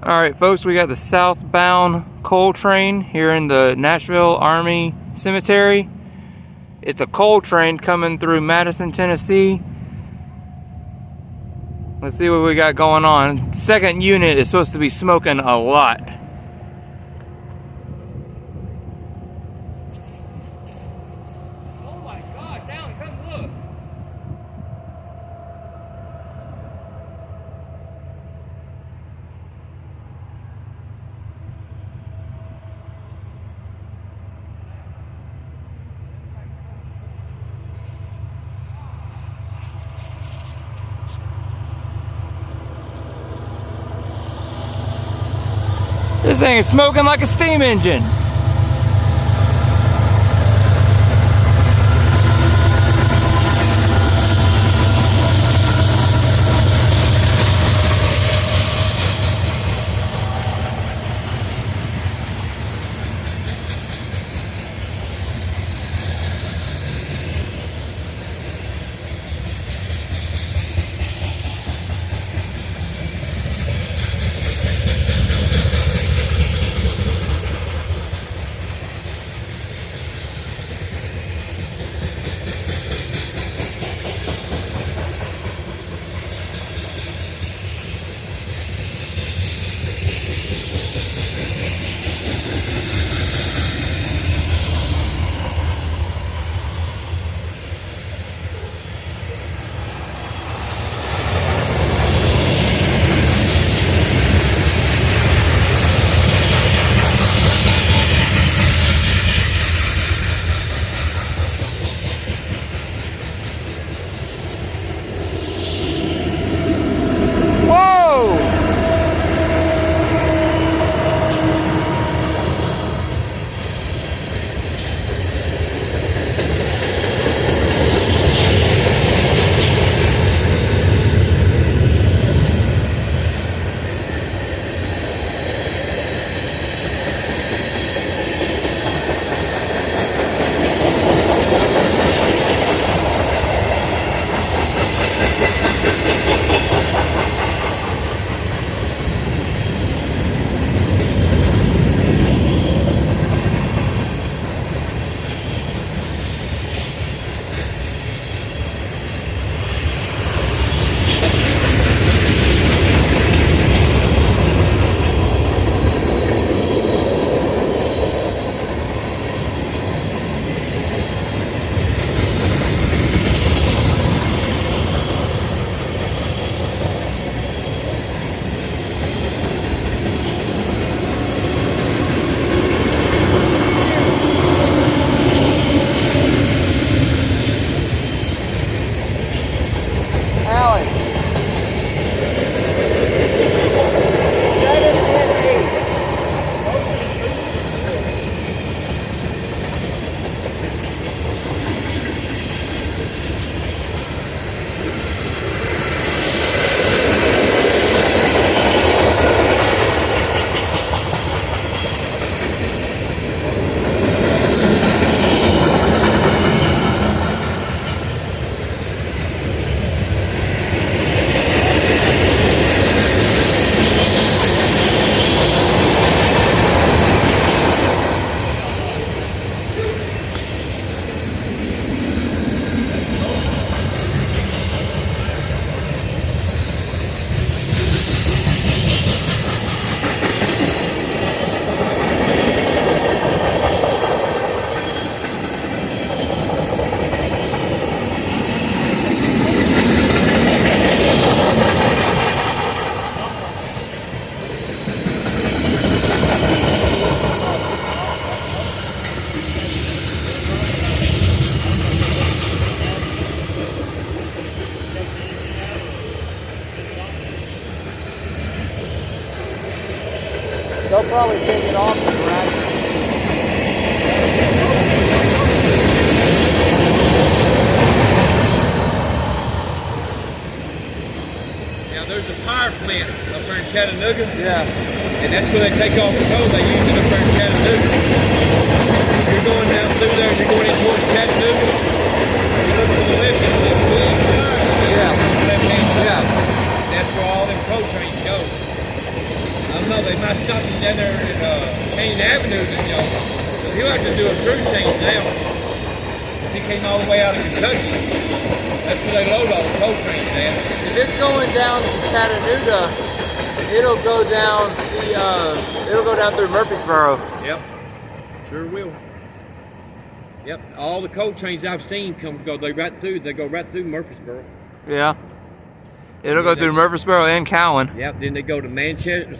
Alright folks, we got the southbound coal train here in the Nashville Army Cemetery. It's a coal train coming through Madison, Tennessee. Let's see what we got going on. Second unit is supposed to be smoking a lot. Oh my God, down, come look. This thing is smoking like a steam engine. They'll probably take it off the ground. Yeah, there's a power plant up there in Chattanooga. Yeah. And that's where they take off the coal. They use it up there in Chattanooga. You're going down through there and you're going in towards Chattanooga. You look to the left, you see the big power plant. Yeah. Left hand side. Yeah. That's where all them coal trains go. I'm no they might stop him down there in Canyon Avenue, you know, because he'll have to do a crew change now. He came all the way out of Kentucky. That's where they load all the coal trains down. If it's going down to Chattanooga, it'll go down through Murfreesboro. Yep, sure will. Yep, all the coal trains I've seen go right through Murfreesboro. Yeah. It'll go through Murfreesboro and Cowan. Yep, then they go to Manchester,